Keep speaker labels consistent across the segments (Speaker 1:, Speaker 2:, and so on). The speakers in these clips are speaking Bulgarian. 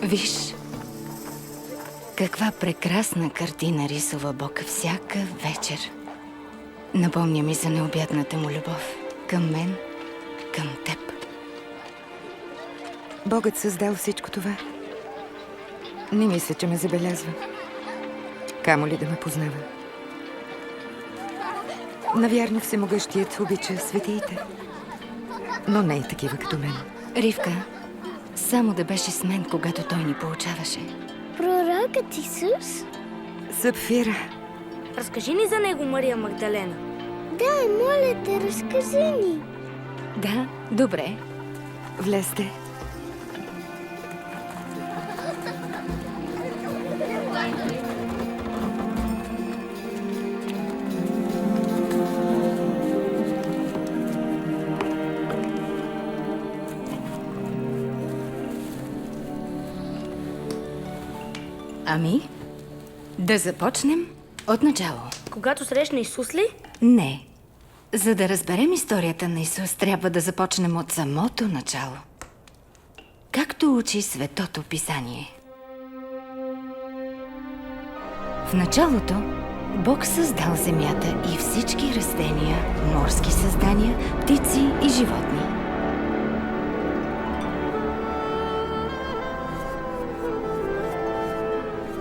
Speaker 1: Виж, каква прекрасна картина рисува Бог всяка вечер. Напомня ми за необятната му любов към мен, към теб.
Speaker 2: Богът създал всичко това. Не мисля, че ме забелязва. Камо ли да ме познава. Навярно всемогъщият обича светиите, но не и такива като мен.
Speaker 1: Ривка, само да беше с мен, когато той ни получаваше.
Speaker 3: Пророкът Исус?
Speaker 2: Сапфира.
Speaker 4: Разкажи ни за него, Мария Магдалена.
Speaker 3: Да, моля те, разкажи ни.
Speaker 1: Да, добре.
Speaker 2: Влезте.
Speaker 1: Ами, да започнем от начало.
Speaker 4: Когато срещна Исус ли?
Speaker 1: Не. За да разберем историята на Исус, трябва да започнем от самото начало. Както учи Светото Писание. В началото Бог създал земята и всички растения, морски създания, птици и животни.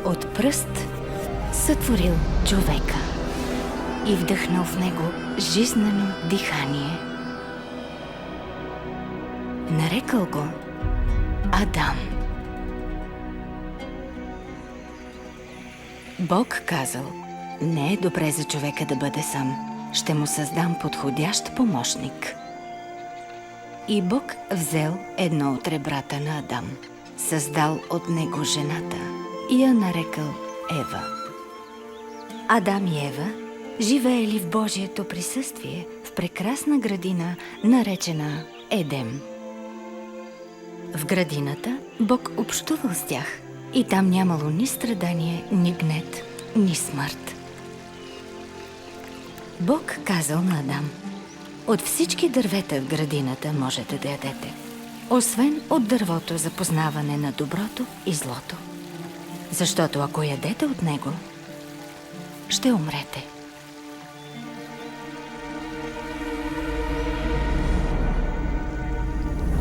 Speaker 1: От пръст сътворил човека и вдъхнал в него жизнено дихание. Нарекал го Адам. Бог казал: не е добре за човека да бъде сам. Ще му създам подходящ помощник. И Бог взел едно от ребрата на Адам, създал от него жената и я нарекал Ева. Адам и Ева живеели в Божието присъствие в прекрасна градина, наречена Едем. В градината Бог общувал с тях и там нямало ни страдание, ни гнет, ни смърт. Бог казал на Адам: от всички дървета в градината можете да ядете, освен от дървото за познаване на доброто и злото. Защото ако ядете от него, ще умрете.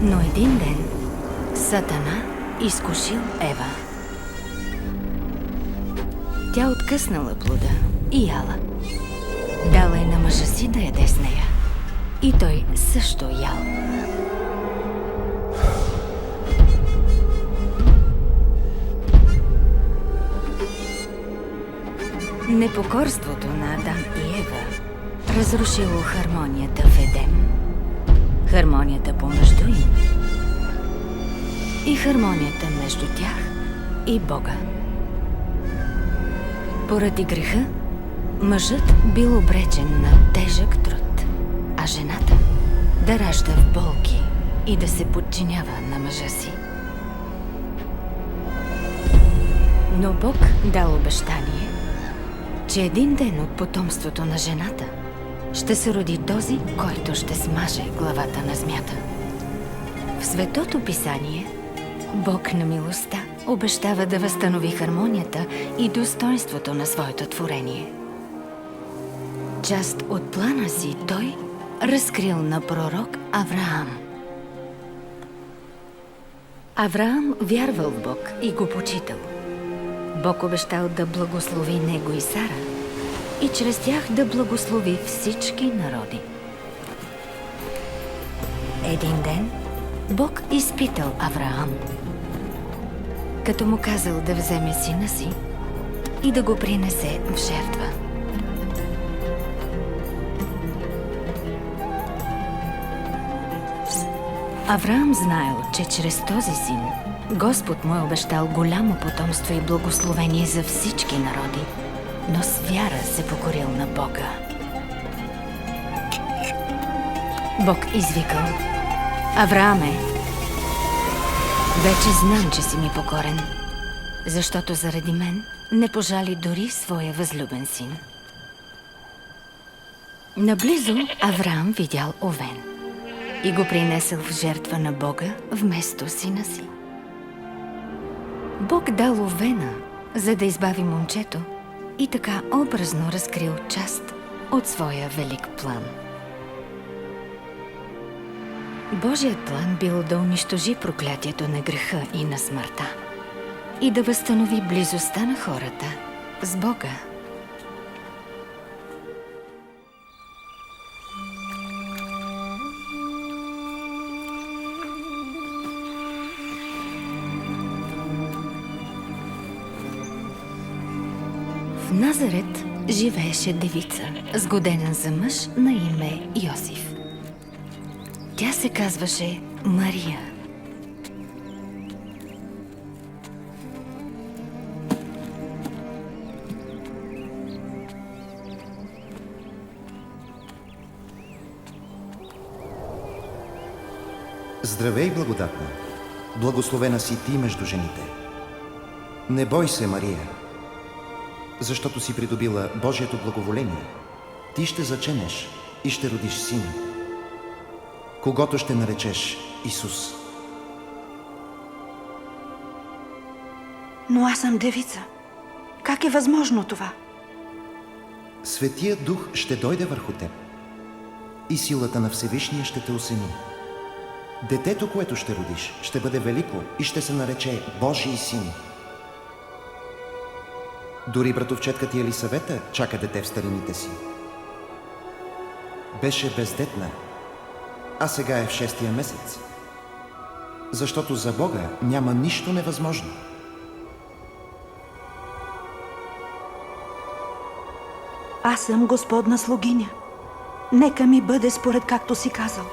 Speaker 1: Но един ден Сатана изкушил Ева. Тя откъснала плода и яла. Дала и на мъжа си да яде с нея. И той също ял. Непокорството на Адам и Ева разрушило хармонията в Едем, хармонията помежду им и хармонията между тях и Бога. Поради греха, мъжът бил обречен на тежък труд, а жената да ражда в болки и да се подчинява на мъжа си. Но Бог дал обещание, че един ден от потомството на жената ще се роди този, който ще смаже главата на змията. В Светото Писание Бог на милостта обещава да възстанови хармонията и достоинството на своето творение. Част от плана си той разкрил на пророк Авраам. Авраам вярвал в Бог и го почитал. Бог обещал да благослови него и Сара и чрез тях да благослови всички народи. Един ден Бог изпитал Авраам, като му казал да вземе сина си и да го принесе в жертва. Авраам знаел, че чрез този син Господ му е обещал голямо потомство и благословение за всички народи, но с вяра се покорил на Бога. Бог извикал: Аврааме, вече знам, че си ми покорен, защото заради мен не пожали дори своя възлюбен син. Наблизо Авраам видял овен и го принесъл в жертва на Бога вместо сина си. Бог дал овена, за да избави момчето и така образно разкрил част от своя велик план. Божият план бил да унищожи проклятието на греха и на смъртта и да възстанови близостта на хората с Бога. В Назарет живееше девица, сгодена за мъж на име Йосиф. Тя се казваше Мария.
Speaker 5: Здравей, благодатна! Благословена си ти между жените. Не бой се, Мария, защото си придобила Божието благоволение. Ти ще заченеш и ще родиш син, когото ще наречеш Исус.
Speaker 6: Но аз съм девица. Как е възможно това?
Speaker 5: Светият Дух ще дойде върху теб и силата на Всевишния ще те осени. Детето, което ще родиш, ще бъде велико и ще се нарече Божий син. Дори братовчетка ти Елисавета чака дете в старините си. Беше бездетна, а сега е в 6-тия месец. Защото за Бога няма нищо невъзможно.
Speaker 6: Аз съм Господна слугиня. Нека ми бъде според както си казал.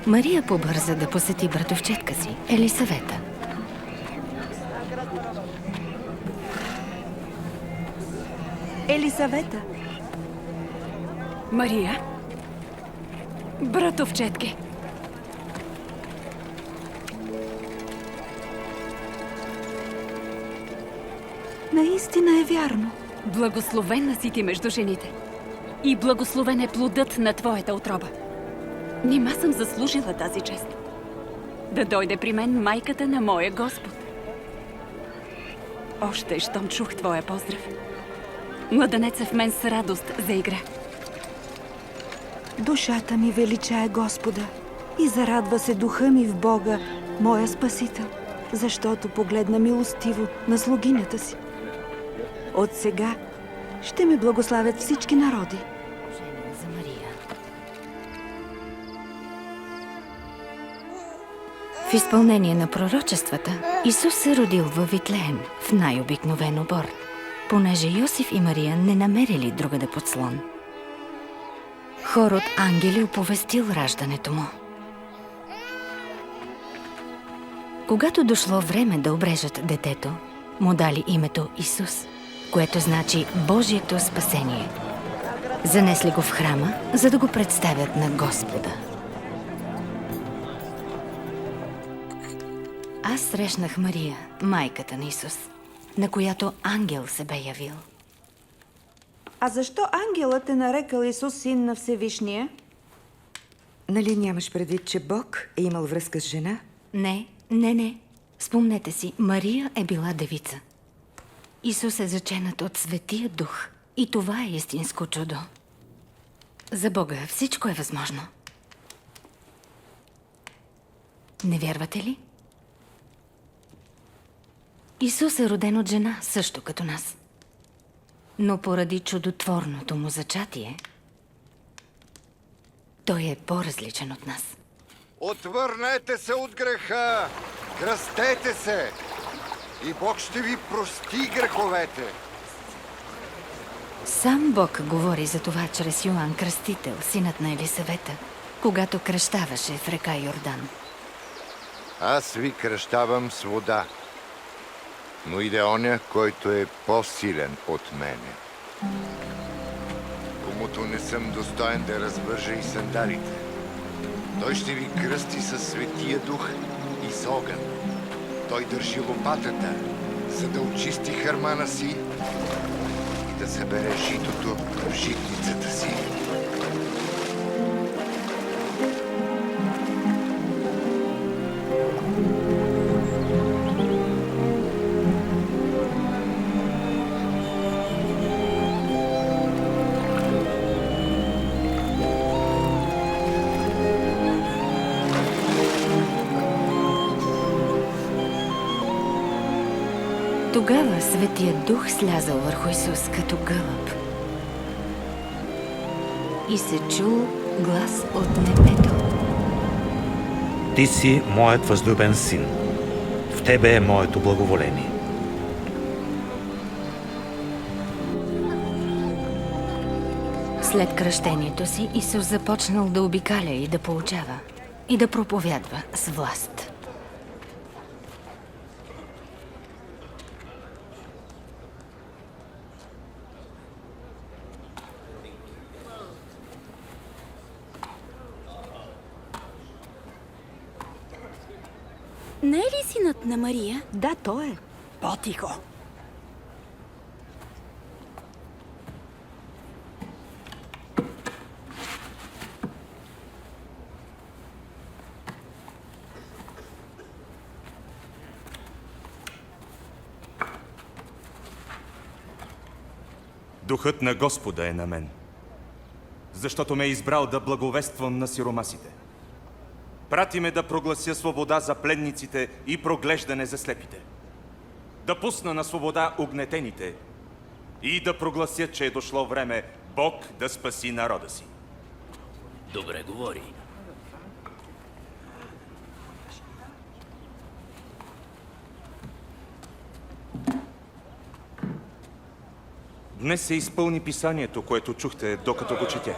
Speaker 1: Мария побърза да посети братовчетка си, Елисавета.
Speaker 6: Елисавета.
Speaker 7: Мария, братовчетке.
Speaker 6: Наистина е вярно.
Speaker 7: Благословена си ти между жените и благословен е плодът на твоята утроба. Нима съм заслужила тази чест. Да дойде при мен майката на моя Господ. Още, щом чух твоя поздрав, младенеца в мен с радост заигра.
Speaker 6: Душата ми величае Господа и зарадва се духа ми в Бога, моя Спасител, защото погледна милостиво на слугинята си. От сега ще ме благославят всички народи.
Speaker 1: За Мария. В изпълнение на пророчествата, Исус се родил във Витлеем в най-обикновен обор, понеже Йосиф и Мария не намерили другаде подслон. Хор от ангели оповестил раждането му. Когато дошло време да обрежат детето, му дали името Исус, което значи Божието спасение. Занесли го в храма, за да го представят на Господа. Аз срещнах Мария, майката на Исус, на която ангел се бе явил.
Speaker 6: А защо ангелът е нарекал Исус син на Всевишния?
Speaker 2: Нали нямаш предвид, че Бог е имал връзка с жена?
Speaker 1: Не. Спомнете си, Мария е била девица. Исус е заченат от Светия Дух. И това е истинско чудо. За Бога всичко е възможно. Не вярвате ли? Исус е роден от жена, също като нас. Но поради чудотворното му зачатие, той е по-различен от нас.
Speaker 8: Отвърнете се от греха, кръстете се и Бог ще ви прости греховете.
Speaker 1: Сам Бог говори за това чрез Йоан Кръстител, синът на Елисавета, когато кръщаваше в река Йордан.
Speaker 8: Аз ви кръщавам с вода, но иде оня, който е по-силен от мене. Комуто не съм достоен да развържа и сандалите. Той ще ви кръсти със Светия Дух и с огън. Той държи лопатата, за да очисти хърмана си и да събере житото в житницата си.
Speaker 1: Тогава Светият Дух слязал върху Исус като гълъб. И се чул глас от небето.
Speaker 9: Ти си моят възлюбен син. В тебе е моето благоволение.
Speaker 1: След кръщението си Исус започнал да обикаля и да поучава, и да проповядва с власт.
Speaker 7: Не е ли синът на Мария?
Speaker 6: Да, той е.
Speaker 7: По-тихо.
Speaker 10: Духът на Господа е на мен, защото ме е избрал да благовествам на сиромасите. Прати ме да проглася свобода за пленниците и проглеждане за слепите. Да пусна на свобода угнетените и да проглася, че е дошло време Бог да спаси народа си.
Speaker 11: Добре говори.
Speaker 10: Днес се изпълни писанието, което чухте, докато го четях.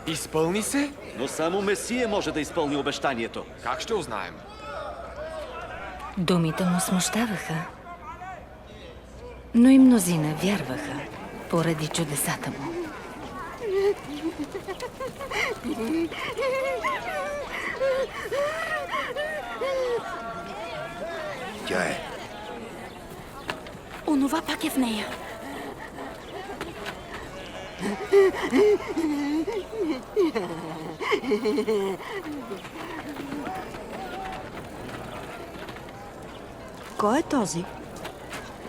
Speaker 12: Изпълни се?
Speaker 11: Но само Месия може да изпълни обещанието.
Speaker 12: Как ще узнаем?
Speaker 1: Думите му смущаваха, но и мнозина вярваха поради чудесата му.
Speaker 8: Тя е.
Speaker 7: Онова пак е в нея.
Speaker 6: Кой е този?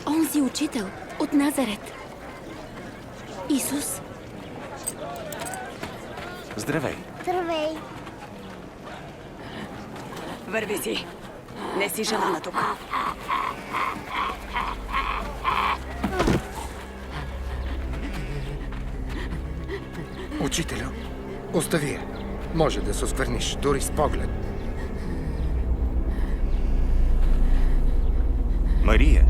Speaker 7: Онзи учител от Назарет. Исус.
Speaker 10: Здравей!
Speaker 3: Здравей!
Speaker 7: Върви си. Не си желана тук.
Speaker 12: Учителю, остави я. Може да се оскверниш, дори с поглед.
Speaker 10: Мария!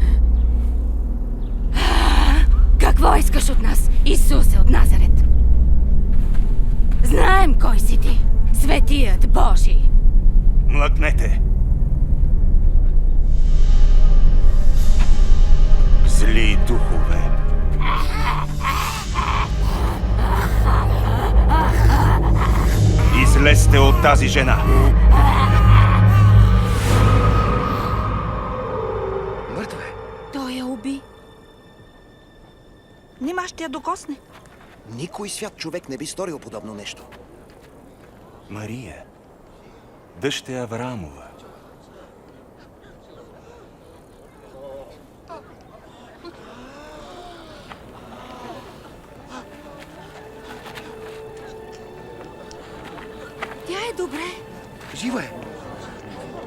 Speaker 1: Какво искаш от нас, Исусе от Назарет? Знаем кой си ти, Светият Божий.
Speaker 10: Млъкнете! Зли духове! Излезте от тази жена!
Speaker 12: Мъртва е.
Speaker 7: Той я уби.
Speaker 6: Нима ще я докосне.
Speaker 5: Никой свят човек не би сторил подобно нещо.
Speaker 10: Мария, дъщеря Авраамова.
Speaker 7: Тя е добре.
Speaker 12: Жива е.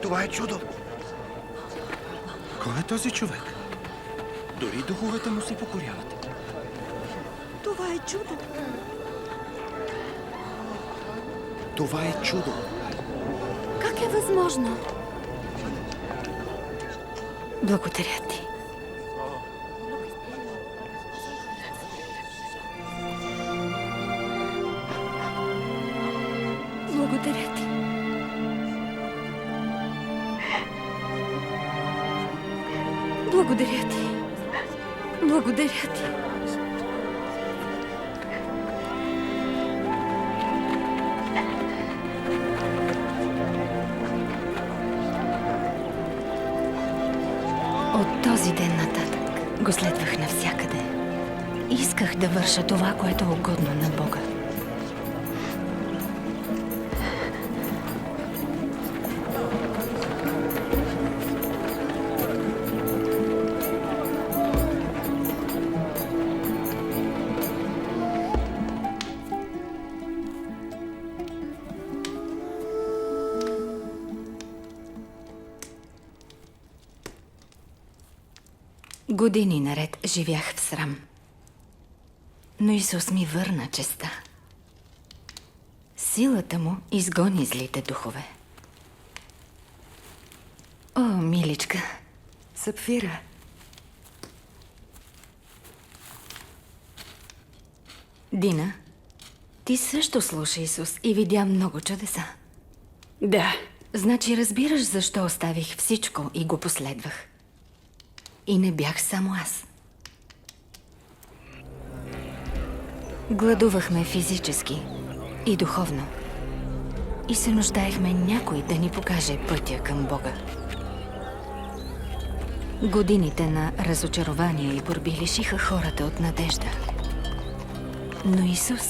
Speaker 12: Това е чудо. Кой е този човек? Дори духовете му се покоряват.
Speaker 6: Това е чудо.
Speaker 5: Това е чудо.
Speaker 7: Как е възможно?
Speaker 1: Благодаря ти. Благодаря ти. Благодаря ти. Благодаря ти. От този ден нататък го следвах навсякъде. Исках да върша това, което е угодно на Бога. Години наред живях в срам. Но Исус ми върна честа. Силата му изгони злите духове. О, миличка.
Speaker 2: Сапфира.
Speaker 1: Дина, ти също слуша Исус и видя много чудеса.
Speaker 7: Да.
Speaker 1: Значи разбираш защо оставих всичко и го последвах. И не бях само аз. Гладувахме физически и духовно. И се нуждаехме някой да ни покаже пътя към Бога. Годините на разочарование и борби лишиха хората от надежда. Но Исус,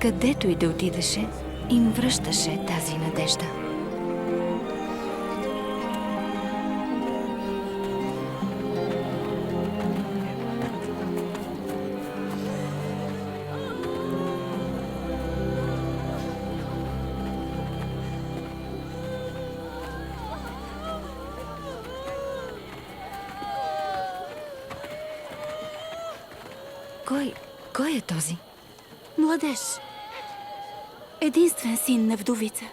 Speaker 1: където и да отидеше, им връщаше тази надежда. Кой е този?
Speaker 7: Младеж. Единствен син на вдовица.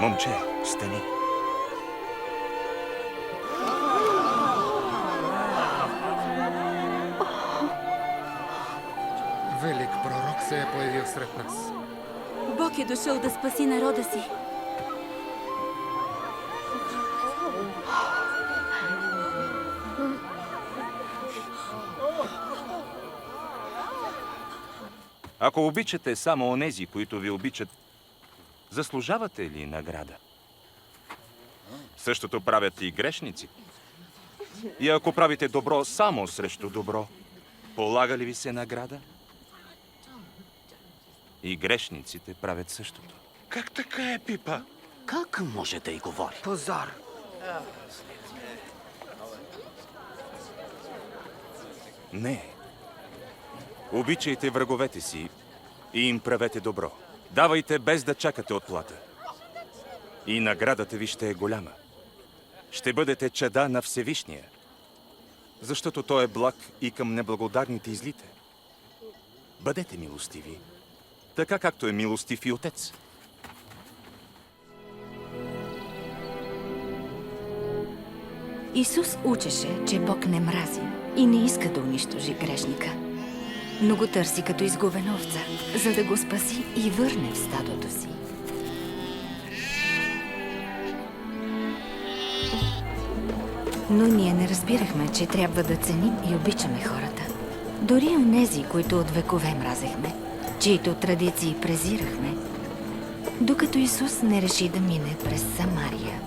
Speaker 10: Момче, стани.
Speaker 13: Велик пророк се е появил сред нас.
Speaker 7: Бог е дошъл да спаси народа си.
Speaker 10: Ако обичате само онези, които ви обичат, заслужавате ли награда? Същото правят и грешници. И ако правите добро само срещу добро, полага ли ви се награда? И грешниците правят същото.
Speaker 11: Как така е, Пипа? Как може да й говори?
Speaker 2: Позор.
Speaker 10: Не. Обичайте враговете си и им правете добро. Давайте без да чакате отплата. И наградата ви ще е голяма. Ще бъдете чада на Всевишния, защото Той е благ и към неблагодарните и злите. Бъдете милостиви, така както е милостив и Отец.
Speaker 1: Исус учеше, че Бог не мрази и не иска да унищожи грешника, но го търси като изгубена овца, за да го спаси и върне в стадото си. Но ние не разбирахме, че трябва да ценим и обичаме хората. Дори онези, които от векове мразехме, чието традиции презирахме, докато Исус не реши да мине през Самария.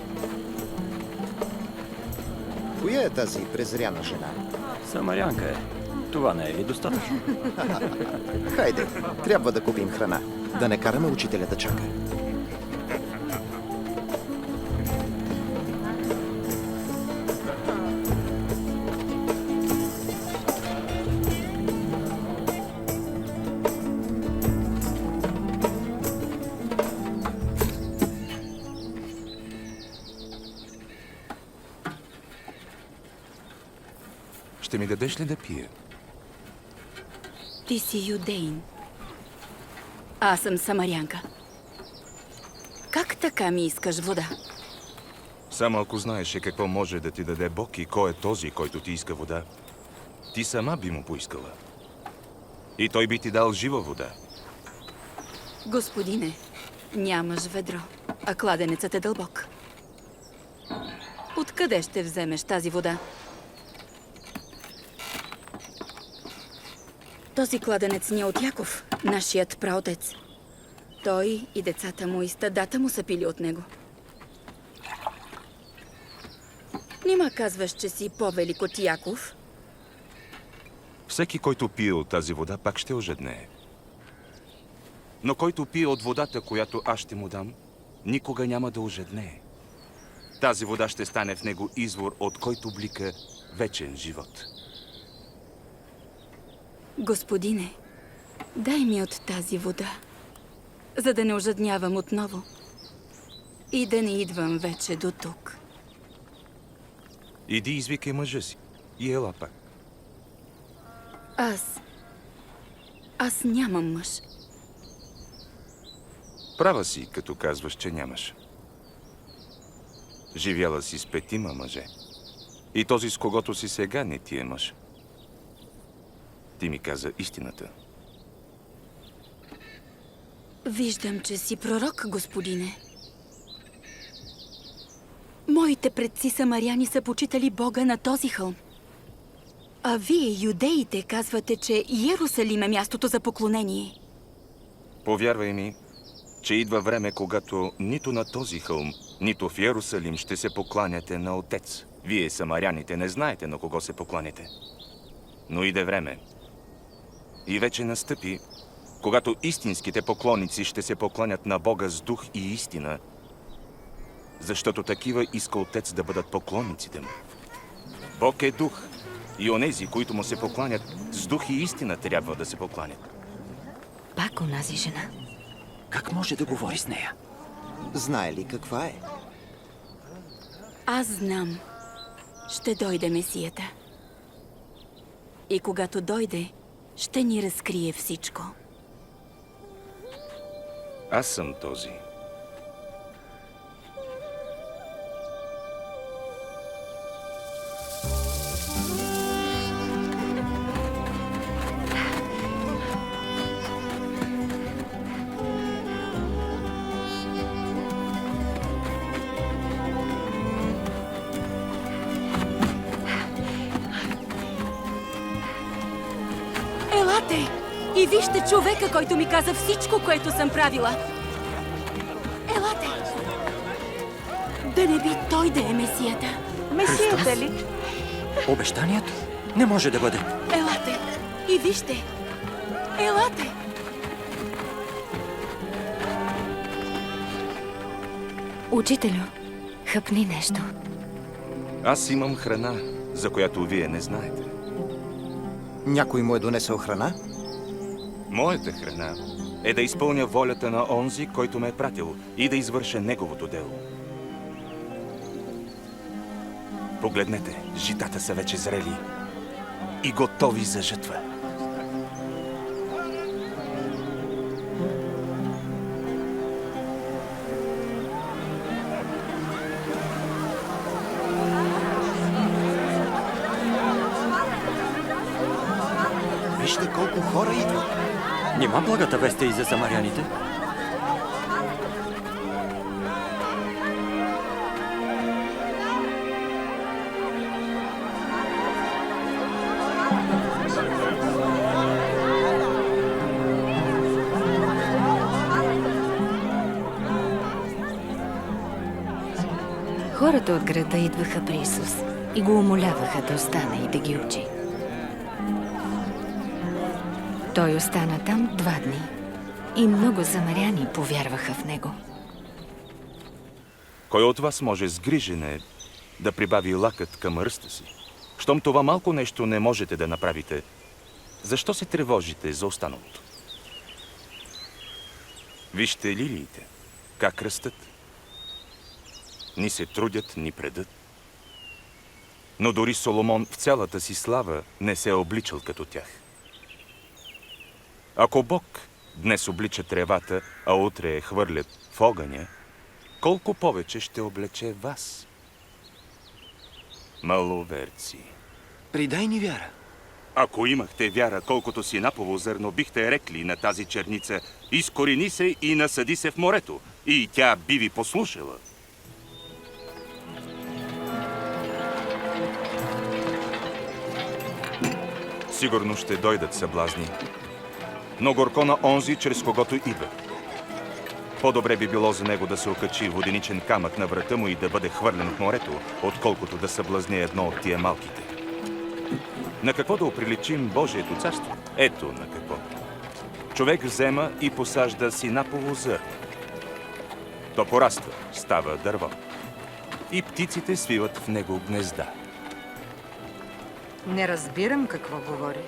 Speaker 5: Коя е тази презряна жена?
Speaker 12: Самарянка е. Това не е ли достатъчно?
Speaker 5: Хайде, трябва да купим храна. Да не караме учителя да чака.
Speaker 10: Ще ми дадеш ли да пия?
Speaker 7: Ти си юдеин. Аз съм самарянка. Как така ми искаш вода?
Speaker 10: Само ако знаеше какво може да ти даде Бог и кой е този, който ти иска вода, ти сама би му поискала. И той би ти дал жива вода.
Speaker 7: Господине, нямаш ведро, а кладенецът е дълбок. Откъде ще вземеш тази вода? Този кладенец ни е от Яков, нашият праотец. Той и децата му и стадата му са пили от него. Нима казваш, че си по-велик от Яков?
Speaker 10: Всеки, който пие от тази вода, пак ще ожеднее. Но който пие от водата, която аз ще му дам, никога няма да ожеднее. Тази вода ще стане в него извор, от който блика вечен живот.
Speaker 7: Господине, дай ми от тази вода, за да не ожаднявам отново и да не идвам вече до тук.
Speaker 10: Иди извикай мъжа си и ела пак.
Speaker 7: Аз нямам мъж.
Speaker 10: Права си, като казваш, че нямаш. Живяла си с 5 мъже. И този, с когото си сега, не ти е мъж. Ти ми каза истината.
Speaker 7: Виждам, че си пророк, господине. Моите предци самаряни са почитали Бога на този хълм. А вие, юдеите, казвате, че Йерусалим е мястото за поклонение.
Speaker 10: Повярвай ми, че идва време, когато нито на този хълм, нито в Йерусалим ще се покланяте на Отец. Вие, самаряните, не знаете на кого се покланяте. Но иде време. И вече настъпи, когато истинските поклонници ще се покланят на Бога с дух и истина, защото такива иска Отец да бъдат поклонниците му. Бог е дух и онези, които му се покланят, с дух и истина трябва да се покланят.
Speaker 1: Пак онази жена.
Speaker 11: Как може да говори с нея?
Speaker 5: Знае ли каква е?
Speaker 7: Аз знам. Ще дойде Месията. И когато дойде, ще ни разкрие всичко.
Speaker 10: Аз съм този.
Speaker 7: Елате и вижте човека, който ми каза всичко, което съм правила. Елате! Да не би той да е Месията.
Speaker 6: Месията ли?
Speaker 11: Обещанието не може да бъде.
Speaker 7: Елате и вижте. Елате!
Speaker 1: Учителю, хъпни нещо.
Speaker 10: Аз имам храна, за която вие не знаете.
Speaker 5: Някой му е донесъл храна?
Speaker 10: Моята храна е да изпълня волята на онзи, който ме е пратил и да извърша неговото дело. Погледнете, житата са вече зрели и готови за жътва.
Speaker 5: Вижте колко хора идват.
Speaker 11: Нима благата вест е и за самаряните?
Speaker 1: Хората от града идваха при Исус и го умоляваха да остане и да ги учи. Той остана там 2 дни и много самаряни повярваха в него.
Speaker 10: Кой от вас може с грижене да прибави лакът към ръста си? Щом това малко нещо не можете да направите, защо се тревожите за останалото? Вижте лилиите, как растат. Ни се трудят, ни предат. Но дори Соломон в цялата си слава не се е обличал като тях. Ако Бог днес облича тревата, а утре я хвърлят в огъня, колко повече ще облече вас? Маловерци.
Speaker 11: Придай ни вяра.
Speaker 10: Ако имахте вяра, колкото си напово зърно, бихте рекли на тази черница: изкорени се и насъди се в морето, и тя би ви послушала. Сигурно ще дойдат съблазни, но горко на онзи, чрез когото идва. По-добре би било за него да се окачи воденичен камък на врата му и да бъде хвърлен в морето, отколкото да съблазне едно от тия малките. На какво да оприличим Божието царство? Ето на какво. Човек взема и посажда синапово зърно. То пораства, става дърво. И птиците свиват в него гнезда.
Speaker 2: Не разбирам какво говори.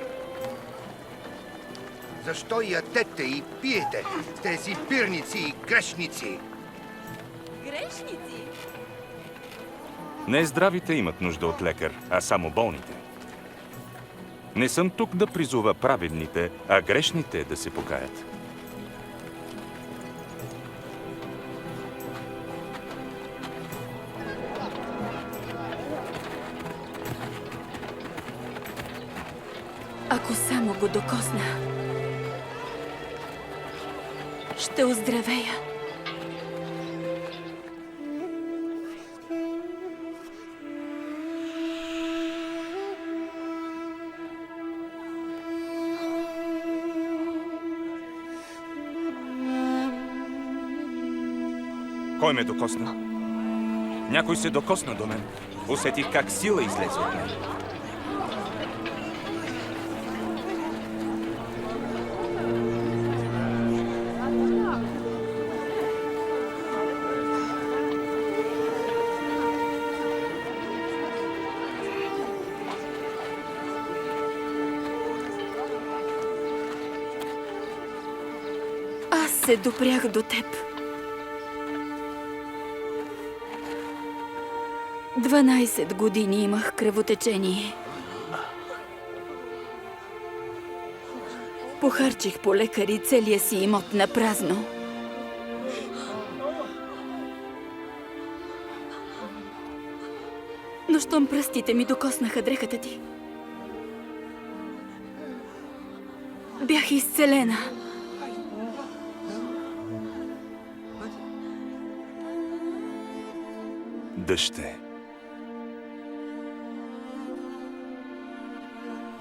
Speaker 8: Защо ядете и пиете тези пирници и грешници?
Speaker 7: Грешници?
Speaker 10: Не здравите имат нужда от лекар, а само болните. Не съм тук да призува праведните, а грешните да се покаят.
Speaker 7: Ако само го докосна, ще оздравея.
Speaker 10: Кой ме докосна? Някой се докосна до мен. Усетих как сила излезе от мен.
Speaker 7: Аз се допрях до теб. 12 години имах кръвотечение. Похарчих по лекари целия си имот на празно. Но щом пръстите ми докоснаха дрехата ти, бях изцелена.
Speaker 10: Дъще.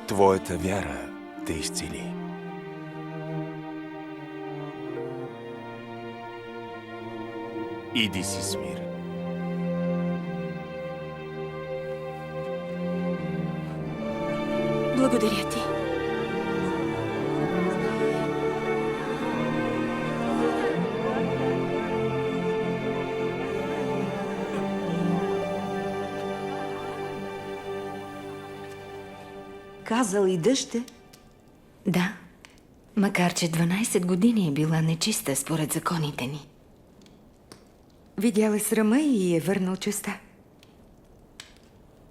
Speaker 10: Твоята вяра те изцели. Иди си с мир.
Speaker 7: Благодаря ти.
Speaker 6: Казал и дъще?
Speaker 1: Да, макар че 12 години е била нечиста според законите ни.
Speaker 2: Видял е срама и е върнал честа.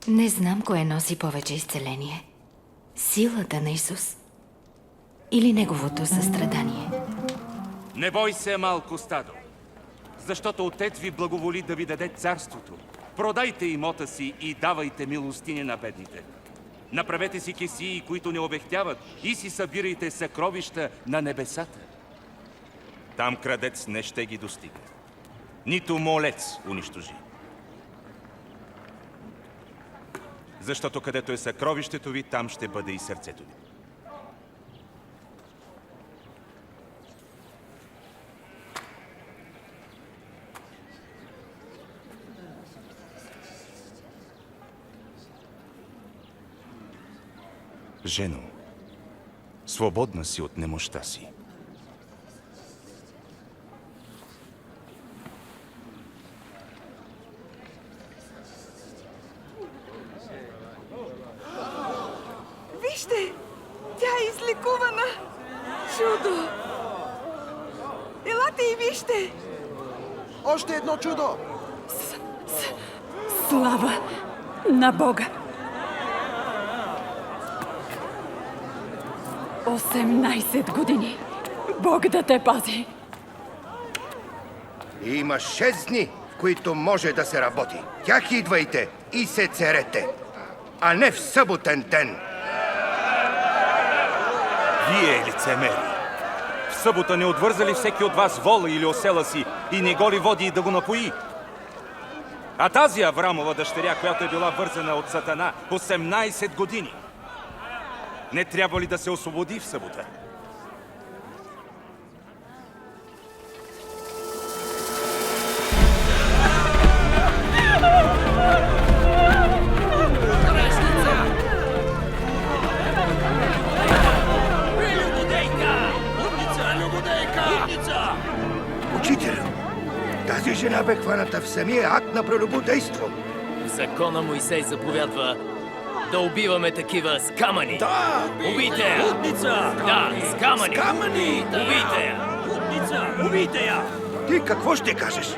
Speaker 1: Не знам кое носи повече изцеление. Силата на Исус или Неговото състрадание.
Speaker 10: Не бой се, малко стадо, защото Отец ви благоволи да ви даде царството. Продайте имота си и давайте милостини на бедните. Направете си кесии, които не обехтяват, и си събирайте съкровища на небесата. Там крадец не ще ги достигне. Нито молец унищожи. Защото където е съкровището ви, там ще бъде и сърцето ви. Жено, свободна си от немощта си.
Speaker 6: Вижте! Тя е излекувана! Чудо! Елате и вижте!
Speaker 12: Още едно чудо!
Speaker 7: Слава на Бога! 18 години. Бог да те пази.
Speaker 8: Има 6 дни, в които може да се работи. Тях идвайте и се церете, а не в съботен ден.
Speaker 10: Вие, лицемери! В събота не отвърза ли всеки от вас вола или осела си и не го ли води да го напои? А тази Аврамова дъщеря, която е била вързана от Сатана 18 години, не трябва ли да се освободи в събота?
Speaker 14: Тази жена бе хваната в самия акт на прелюбодейство.
Speaker 15: В закона Моисей заповядва да убиваме такива с камъни.
Speaker 11: Да!
Speaker 15: Убийте я!
Speaker 11: Блудница!
Speaker 15: Да, с камъни!
Speaker 11: С камъни!
Speaker 15: Убийте я!
Speaker 11: Блудница! Убийте я!
Speaker 14: Ти какво ще кажеш?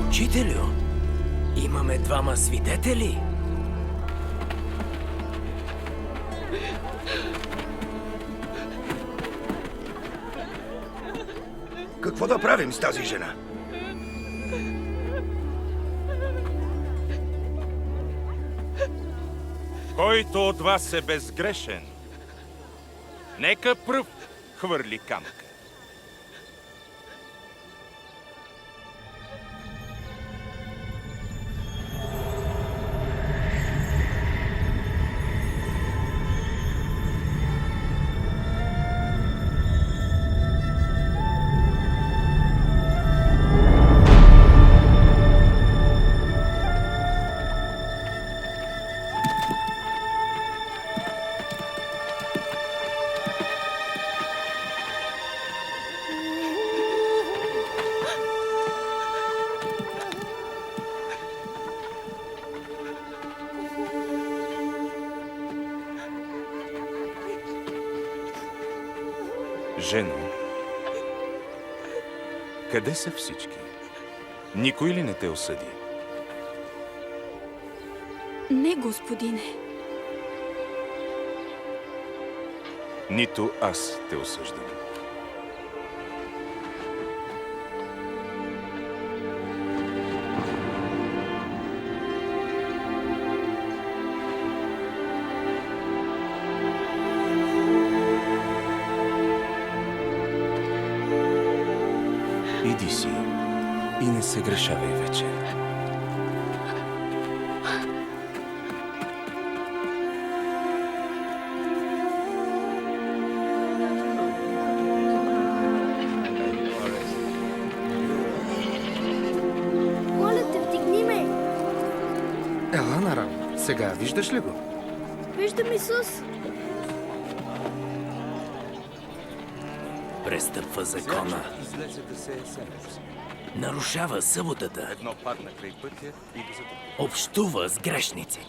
Speaker 15: Учителю, имаме двама свидетели.
Speaker 14: Какво да правим с тази жена?
Speaker 10: Който от вас е безгрешен, нека пръв хвърли камъка. Жено, къде са всички? Никой ли не те осъди?
Speaker 7: Не, господине.
Speaker 10: Нито аз те осъждам. Иди си и не се грешавай вече.
Speaker 3: Моля те, вдигни ме.
Speaker 13: Ела нараво. Сега виждаш ли го?
Speaker 3: Виждам Исус.
Speaker 15: Престъпва закона.
Speaker 10: Излезе да се семец.
Speaker 15: Нарушава съботата.
Speaker 10: Едно падна край пътя и го затопи.
Speaker 15: Общува с грешници.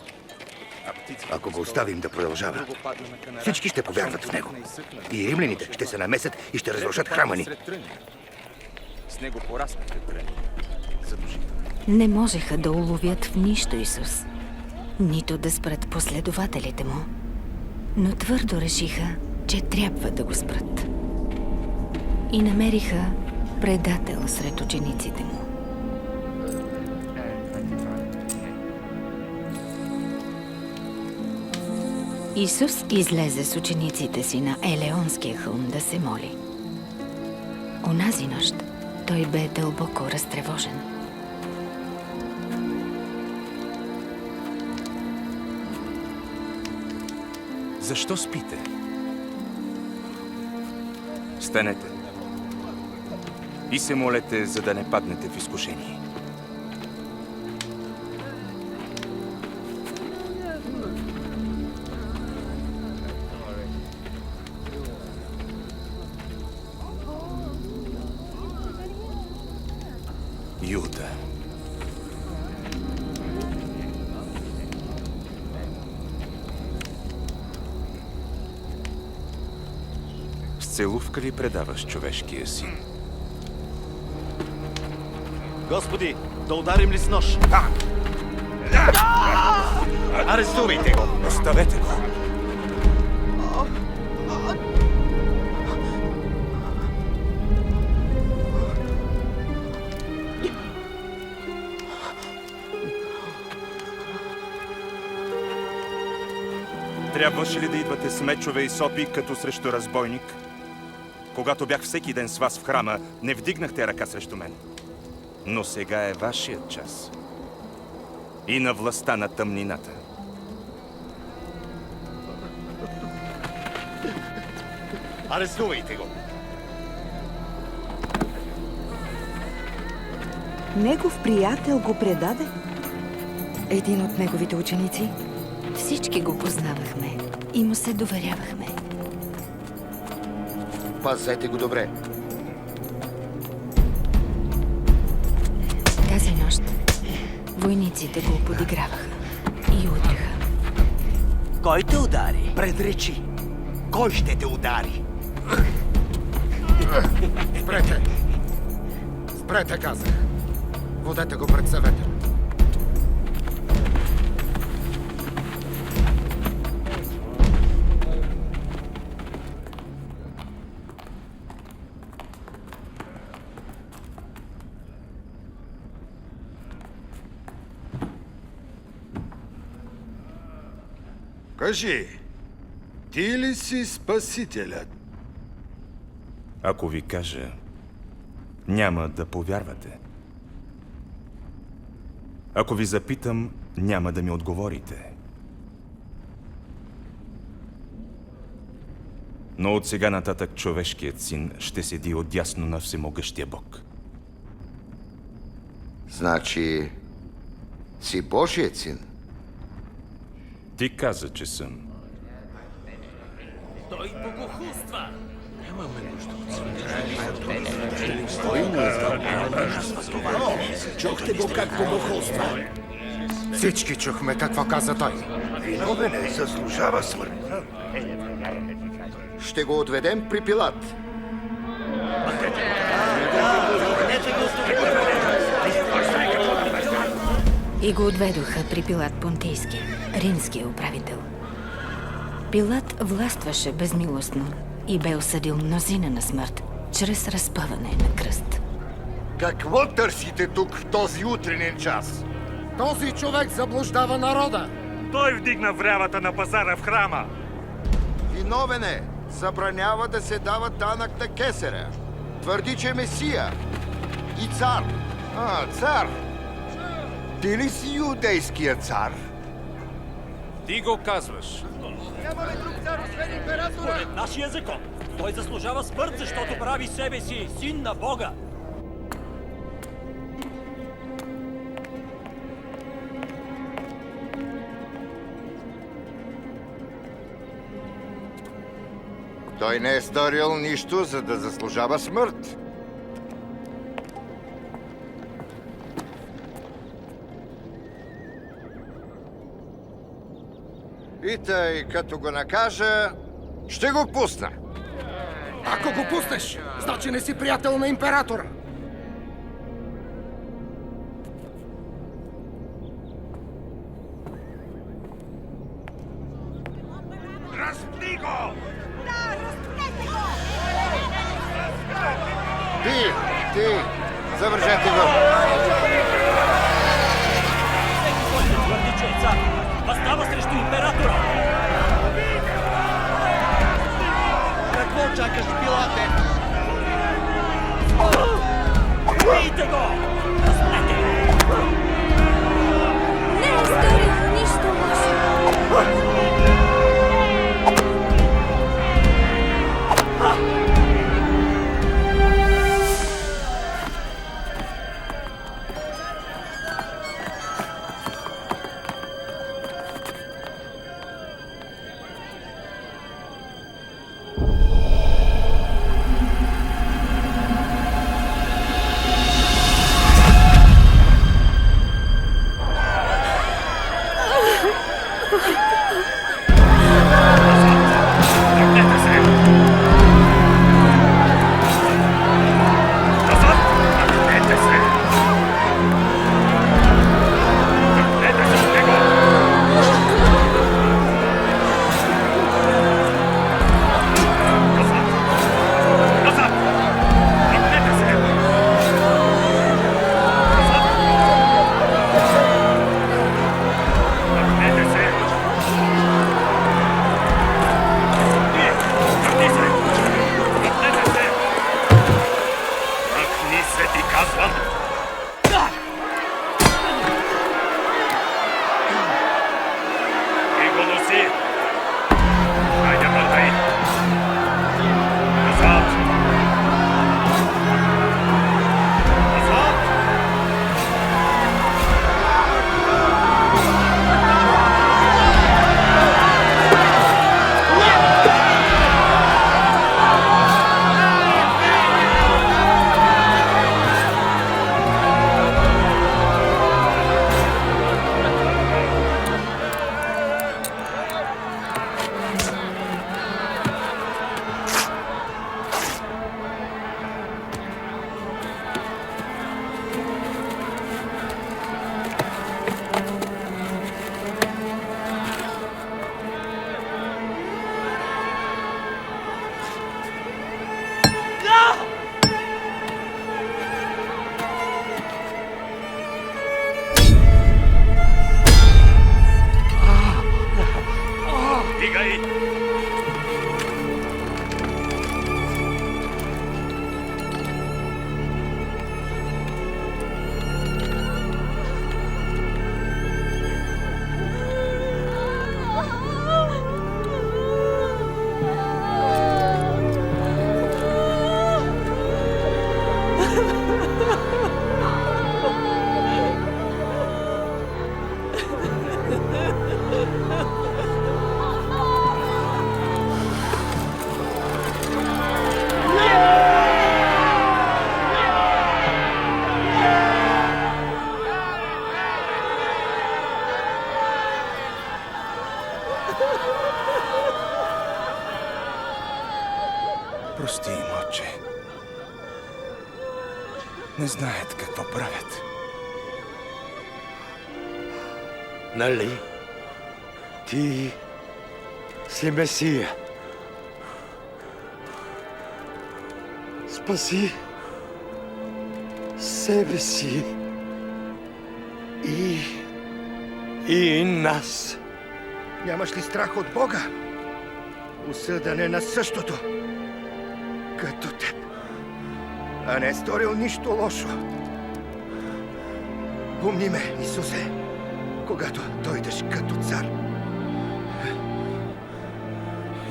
Speaker 14: Ако го оставим да продължава, всички ще повярват в него. И римляните ще се намесят и ще разрушат храма ни.
Speaker 10: С него пораснаха тръни. Задушително.
Speaker 1: Не можеха да уловят в нищо Исус, нито да спрат последователите му, но твърдо решиха, че трябва да го спрат. И намериха предател сред учениците му. Исус излезе с учениците си на Елеонския хълм да се моли. Онази нощ той бе дълбоко разтревожен.
Speaker 10: Защо спите? Станете и се молете, за да не паднете в изкушение. Юда. С целувка ли предаваш човешкия син?
Speaker 11: Господи, да ударим ли с нож? Арестувайте го!
Speaker 10: Оставете го! Трябваше ли да идвате с мечове и сопи, като срещу разбойник? Когато бях всеки ден с вас в храма, не вдигнахте ръка срещу мен. Но сега е вашият час. И на властта на тъмнината.
Speaker 11: Арестувайте го!
Speaker 6: Негов приятел го предаде?
Speaker 2: Един от неговите ученици?
Speaker 1: Всички го познавахме и му се доверявахме.
Speaker 14: Пазете го добре.
Speaker 1: Тази нощ войниците го подиграваха и удряха.
Speaker 11: Кой те удари? Предречи. Кой ще те удари?
Speaker 13: Спрете! Спрете, казах. Водете го пред съвета.
Speaker 16: Кажи, ти ли си спасителят?
Speaker 10: Ако ви кажа, няма да повярвате. Ако ви запитам, няма да ми отговорите. Но от сега нататък човешкият син ще седи отдясно на всемогъщия Бог.
Speaker 14: Значи, си Божият син?
Speaker 10: Ти каза, че съм.
Speaker 15: Той богохулства!
Speaker 11: Нямаме нужда от
Speaker 13: Чухте го как богохулства. Всички чухме какво каза той.
Speaker 14: Виновен е, заслужава смърт. Ще го отведем при Пилат.
Speaker 1: И го отведоха при Пилат Понтийски, римския управител. Пилат властваше безмилостно и бе осъдил мнозина на смърт, чрез разпъване на кръст.
Speaker 14: Какво търсите тук в този утренен час?
Speaker 13: Този човек заблуждава народа.
Speaker 9: Той вдигна врявата на пазара в храма.
Speaker 14: Виновен е. Забранява да се дава данък на кесаря. Твърди, че е Месия. И цар. Цар! Ти ли си юдейския цар?
Speaker 10: Ти го казваш.
Speaker 14: Няма ли друг цар, освен императора?
Speaker 11: Според нашия закон, той заслужава смърт, защото прави себе си син на Бога.
Speaker 14: Той не е сторил нищо, за да заслужава смърт. И тъй, като го накажа, ще го пусна.
Speaker 13: Ако го пуснеш, значи не си приятел на императора.
Speaker 9: Разпни го!
Speaker 14: Ти, завържете го.
Speaker 11: Всеки, който твърди, че е цар, възстава срещу императора. Какво чакаш, Пилате? Убийте го! Разпнете го!
Speaker 3: Не е сторил нищо лошо.
Speaker 10: Прости им, отче. Не знаят какво правят.
Speaker 11: Нали? Ти си Месия. Спаси себе си и нас.
Speaker 14: Нямаш ли страх от Бога? Осъден е на същото, като теб. А не е сторил нищо лошо. Помни ме, Исусе, когато дойдеш като цар.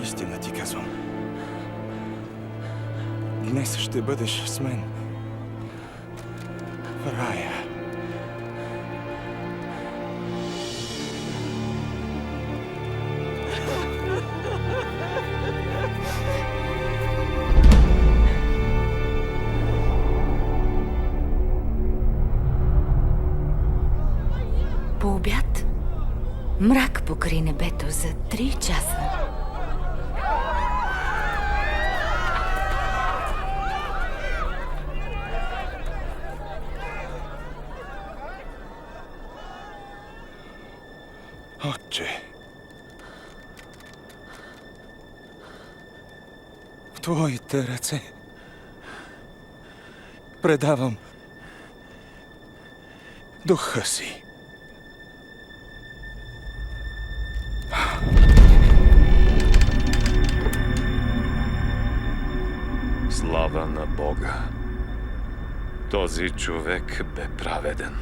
Speaker 10: Истина ти казвам. Днес ще бъдеш с мен в рая.
Speaker 1: По обяд мрак покри небето за 3 часа.
Speaker 10: Отче, в Твоите ръце предавам духа си.
Speaker 17: Слава на Бога! Този човек бе праведен.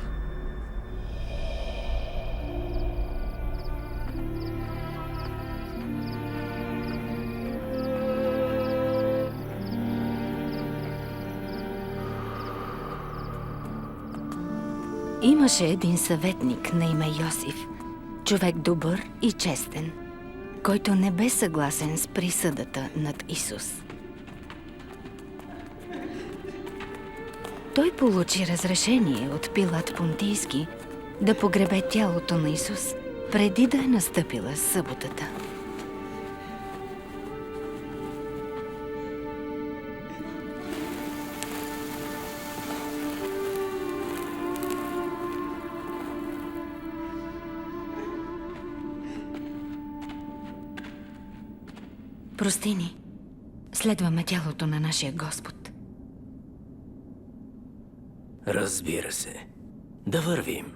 Speaker 1: Имаше един съветник на име Йосиф, човек добър и честен, който не бе съгласен с присъдата над Исус. Той получи разрешение от Пилат Понтийски да погребе тялото на Исус, преди да е настъпила съботата. Прости ни, следваме тялото на нашия Господ.
Speaker 15: Разбира се. Да вървим.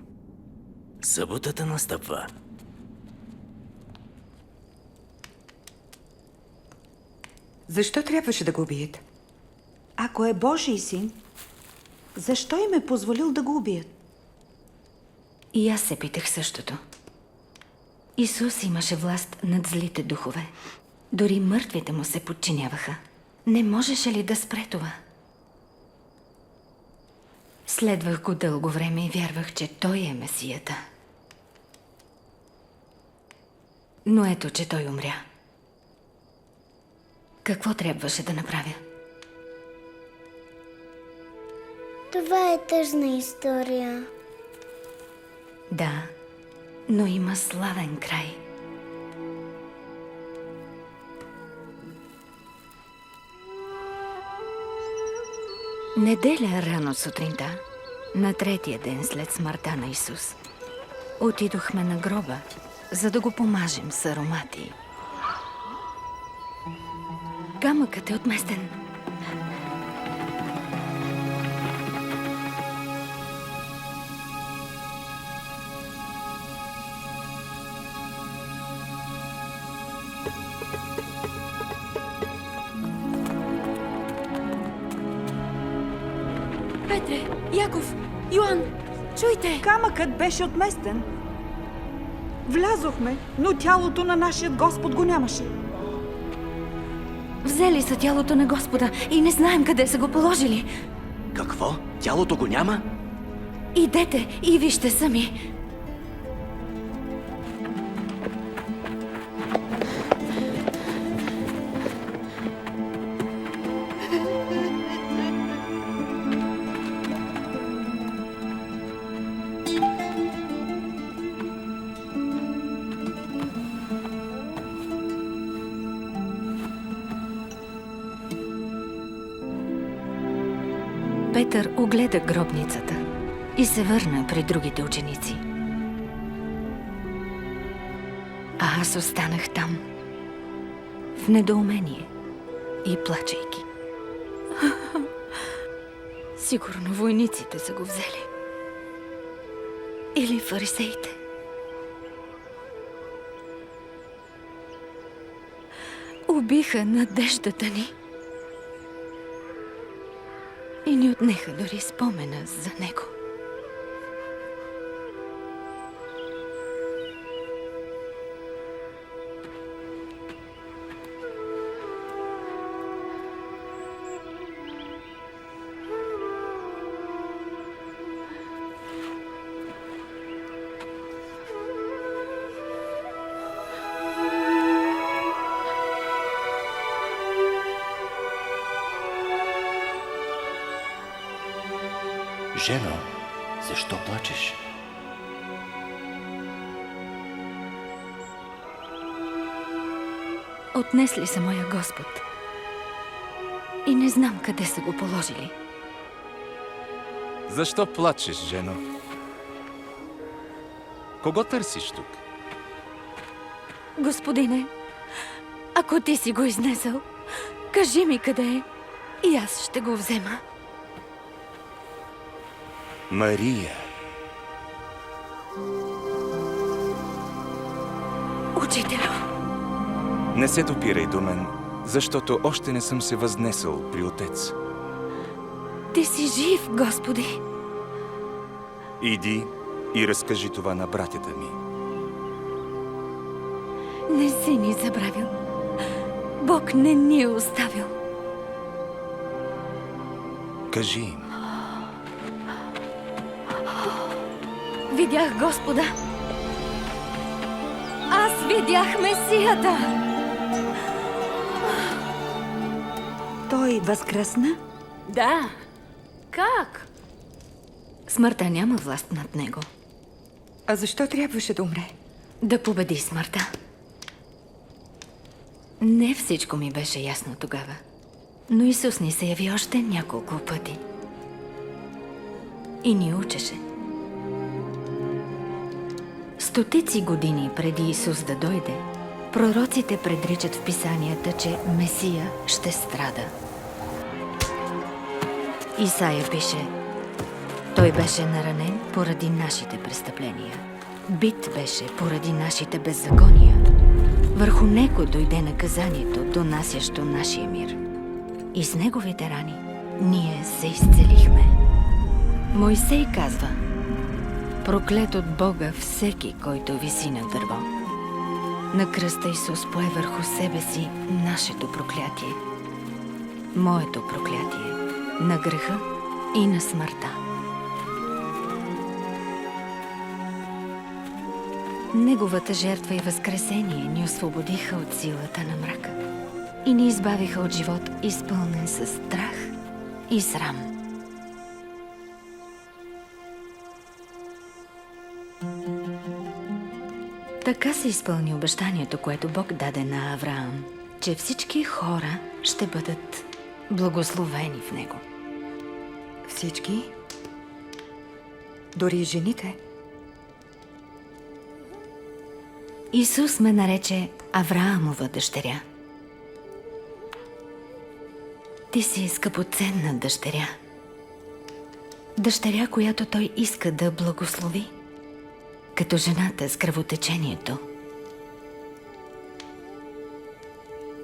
Speaker 15: Съботата настъпва.
Speaker 2: Защо трябваше да го убият?
Speaker 6: Ако е Божий син, защо им е позволил да го убият?
Speaker 1: И аз се питах същото. Исус имаше власт над злите духове. Дори мъртвите му се подчиняваха. Не можеше ли да спре това? Следвах го дълго време и вярвах, че той е Месията. Но ето, че той умря. Какво трябваше да направя?
Speaker 3: Това е тъжна история.
Speaker 1: Да, но има славен край. Неделя рано сутринта, на 3-тия ден след смъртта на Исус, отидохме на гроба, за да го помажем с аромати. Камъкът е отместен.
Speaker 6: Петре, Яков, Йоан, чуйте! Камъкът беше отместен. Влязохме, но тялото на нашия Господ го нямаше.
Speaker 1: Взели са тялото на Господа и не знаем къде са го положили.
Speaker 11: Какво? Тялото го няма?
Speaker 1: Идете и вижте сами. Петър огледа гробницата и се върна при другите ученици. А аз останах там, в недоумение и плачейки. Сигурно войниците са го взели. Или фарисеите. Убиха надеждата ни. И ни отнеха дори спомена за него.
Speaker 12: Жено, защо плачеш?
Speaker 1: Отнесли са моя Господ. И не знам къде са го положили.
Speaker 10: Защо плачеш, жено? Кого търсиш тук?
Speaker 1: Господине, ако ти си го изнесъл, кажи ми къде е и аз ще го взема.
Speaker 10: Мария.
Speaker 1: Учителю.
Speaker 10: Не се допирай до мен, защото още не съм се възнесъл при Отец.
Speaker 1: Ти си жив, Господи.
Speaker 10: Иди и разкажи това на братята ми.
Speaker 1: Не си ни забравил. Бог не ни е оставил.
Speaker 10: Кажи им.
Speaker 1: Видях Господа. Аз видях Месията.
Speaker 6: Той възкръсна?
Speaker 7: Да.
Speaker 1: Как? Смъртта няма власт над него.
Speaker 2: А защо трябваше да умре?
Speaker 1: Да победи смъртта. Не всичко ми беше ясно тогава. Но Исус ни се яви още няколко пъти. И ни учеше. Стотици години преди Исус да дойде, пророците предричат в писанията, че Месия ще страда. Исаия пише: Той беше наранен поради нашите престъпления. Бит беше поради нашите беззакония. Върху него дойде наказанието, донасящо нашия мир. И с неговите рани ние се изцелихме. Мойсей казва: Проклет от Бога всеки, който виси на дърво. На кръста Исус пое върху себе си нашето проклятие. Моето проклятие на греха и на смъртта. Неговата жертва и възкресение ни освободиха от силата на мрака и ни избавиха от живот, изпълнен със страх и срам. Така се изпълни обещанието, което Бог даде на Авраам, че всички хора ще бъдат благословени в него.
Speaker 2: Всички? Дори жените?
Speaker 1: Исус ме нарече Авраамова дъщеря. Ти си скъпоценна дъщеря. Дъщеря, която Той иска да благослови, като жената с кръвотечението.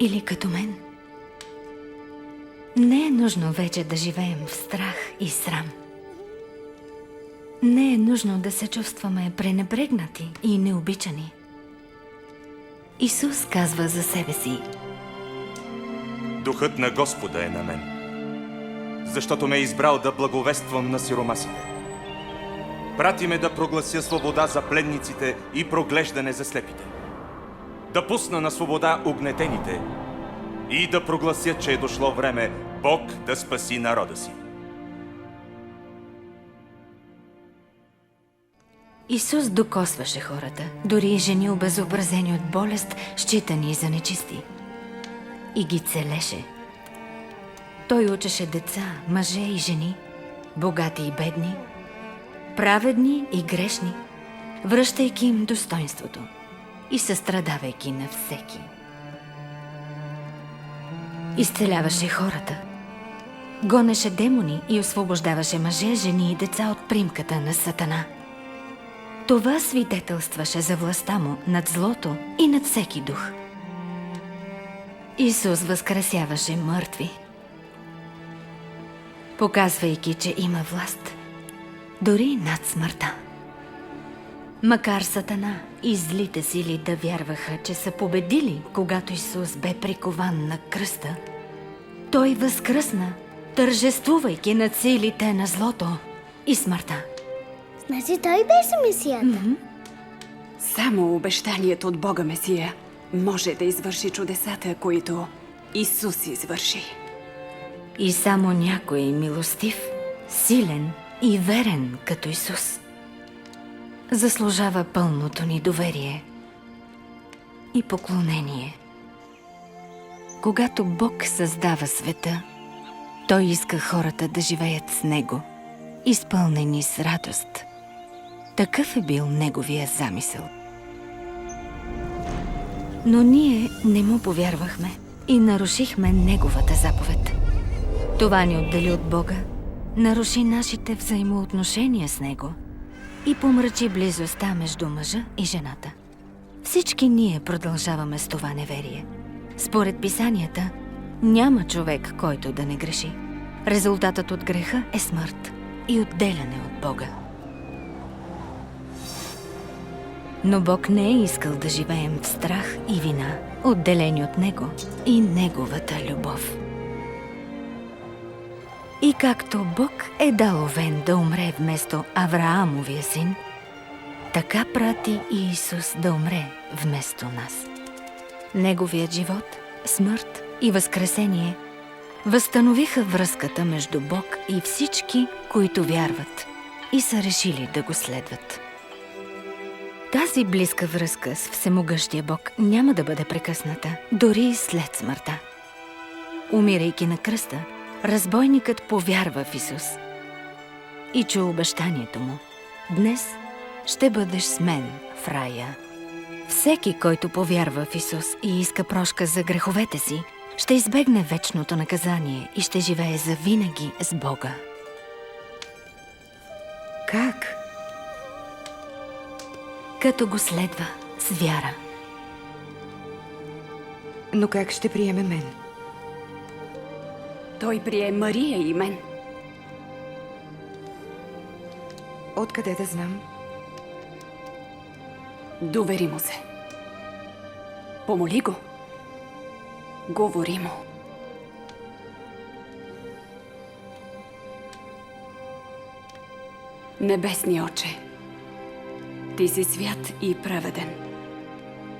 Speaker 1: Или като мен. Не е нужно вече да живеем в страх и срам. Не е нужно да се чувстваме пренебрегнати и необичани. Исус казва за себе си:
Speaker 10: Духът на Господа е на мен, защото ме е избрал да благовествам на сиромасите. Прати ме да проглася свобода за пленниците и проглеждане за слепите. Да пусна на свобода угнетените и да проглася, че е дошло време Бог да спаси народа си.
Speaker 1: Исус докосваше хората, дори и жени обезобразени от болест, считани за нечисти. И ги целеше. Той учеше деца, мъже и жени, богати и бедни, праведни и грешни, връщайки им достоинството и състрадавайки на всеки. Изцеляваше хората, гонеше демони и освобождаваше мъже, жени и деца от примката на Сатана. Това свидетелстваше за властта му над злото и над всеки дух. Исус възкресяваше мъртви, показвайки, че има власт дори над смъртта. Макар Сатана и злите сили да вярваха, че са победили, когато Исус бе прикован на кръста, той възкръсна, тържествувайки над силите на злото и смъртта.
Speaker 3: Значи той беше Месията?
Speaker 7: Само обещанието от Бога Месия може да извърши чудесата, които Исус извърши.
Speaker 1: И само някой милостив, силен и верен като Исус заслужава пълното ни доверие и поклонение. Когато Бог създава света, Той иска хората да живеят с Него, изпълнени с радост. Такъв е бил Неговия замисъл. Но ние не му повярвахме и нарушихме Неговата заповед. Това ни отдели от Бога, наруши нашите взаимоотношения с Него и помрачи близостта между мъжа и жената. Всички ние продължаваме с това неверие. Според писанията, няма човек, който да не греши. Резултатът от греха е смърт и отделяне от Бога. Но Бог не е искал да живеем в страх и вина, отделени от Него и Неговата любов. И както Бог е дал Овен да умре вместо Авраамовия син, така прати и Исус да умре вместо нас. Неговият живот, смърт и възкресение възстановиха връзката между Бог и всички, които вярват и са решили да го следват. Тази близка връзка с всемогъщия Бог няма да бъде прекъсната, дори и след смъртта. Умирайки на кръста, разбойникът повярва в Исус и чу обещанието му: днес ще бъдеш с мен в рая. Всеки, който повярва в Исус и иска прошка за греховете си, ще избегне вечното наказание и ще живее завинаги с Бога.
Speaker 2: Как?
Speaker 1: Като го следва с вяра.
Speaker 2: Но как ще приеме мен?
Speaker 7: Той прие Мария и мен.
Speaker 2: Откъде да знам?
Speaker 7: Довери му се. Помоли го. Говори му. Небесни Отче, Ти си свят и праведен.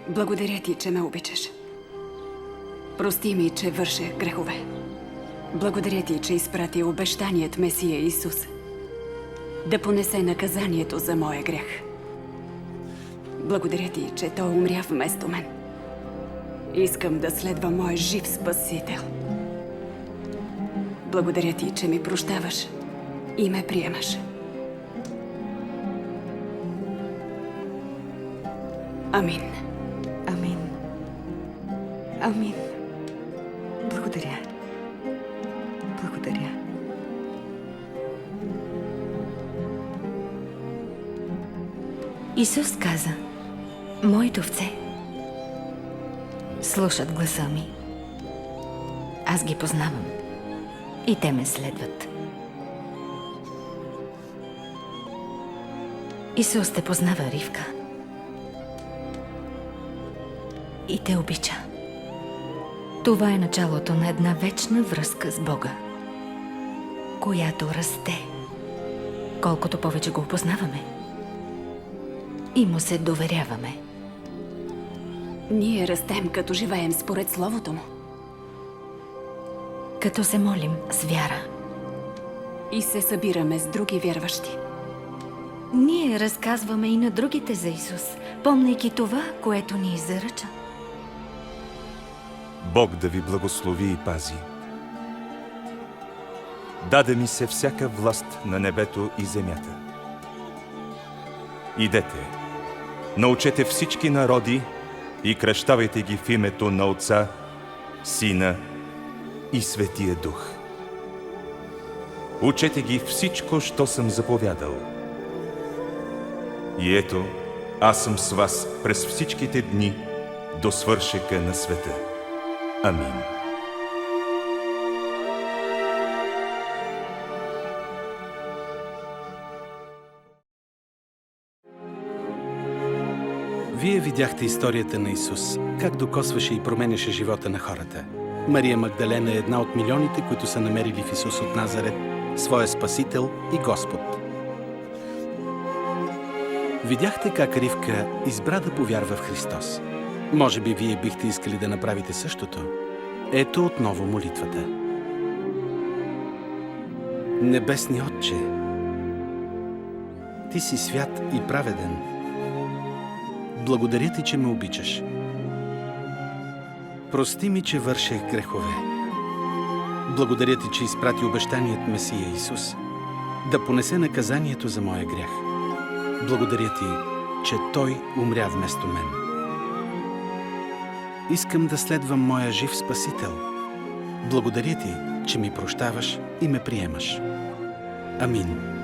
Speaker 7: Благодаря Ти, че ме обичаш. Прости ми, че върша грехове. Благодаря Ти, че изпрати обещаният Месия Исус да понесе наказанието за моя грех. Благодаря Ти, че Той умря вместо мен. Искам да следвам моя жив Спасител. Благодаря Ти, че ми прощаваш и ме приемаш. Амин.
Speaker 2: Амин. Амин. Благодаря. Благодаря.
Speaker 1: Исус каза: моите овце слушат гласа ми. Аз ги познавам и те ме следват. Исус те познава, Ривка, и те обича. Това е началото на една вечна връзка с Бога. която расте, колкото повече го опознаваме и му се доверяваме.
Speaker 7: Ние растем, като живеем според Словото му.
Speaker 1: Като се молим с вяра.
Speaker 7: И се събираме с други вярващи.
Speaker 1: Ние разказваме и на другите за Исус, помнейки това, което ни заръча.
Speaker 10: Бог да ви благослови и пази. Даде ми се всяка власт на небето и земята. Идете, научете всички народи и кръщавайте ги в името на Отца, Сина и Светия Дух. Учете ги всичко, що съм заповядал. И ето, аз съм с вас през всичките дни до свършека на света. Амин.
Speaker 12: Вие видяхте историята на Исус, как докосваше и променяше живота на хората. Мария Магдалена е една от милионите, които са намерили в Исус от Назарет своя Спасител и Господ. Видяхте как Ривка избра да повярва в Христос. Може би вие бихте искали да направите същото. Ето отново молитвата. Небесни Отче, Ти си свят и праведен. Благодаря Ти, че ме обичаш. Прости ми, че вършех грехове. Благодаря Ти, че изпрати обещаният Месия Исус да понесе наказанието за моя грях. Благодаря Ти, че Той умря вместо мен. Искам да следвам моя жив Спасител. Благодаря Ти, че ми прощаваш и ме приемаш. Амин.